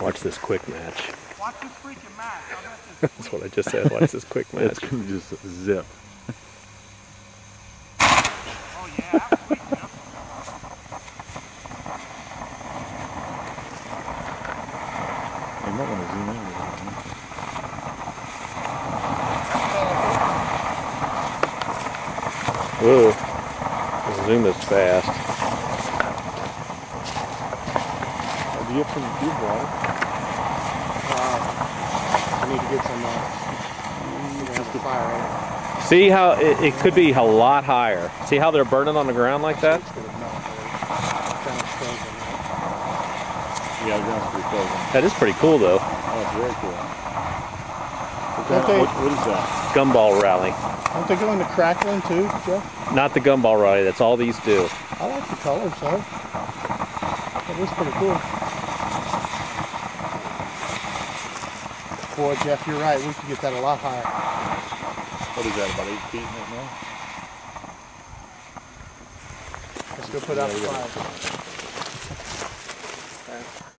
Watch this quick match. Watch this freaking match. That's what I just said. Watch this quick match. It's gonna just zip. Oh yeah, that was sweet, Jeff. You might want to zoom in a little bit. Whoa. The zoom is fast. Do you have some cube water? I need to get some fire, right? See how it could be a lot higher. See how they're burning on the ground like that? It's gonna melt, Yeah, the ground's pretty frozen. That is pretty cool though. Oh, it's very cool. What is that? Gumball Rally. Aren't they going to crackling too, Jeff? Not the Gumball Rally, that's all these do. I like the colors though. That is pretty cool. Boy, Jeff, you're right. We could get that a lot higher. What is that, about 8 feet right now? Let's go put out the fire.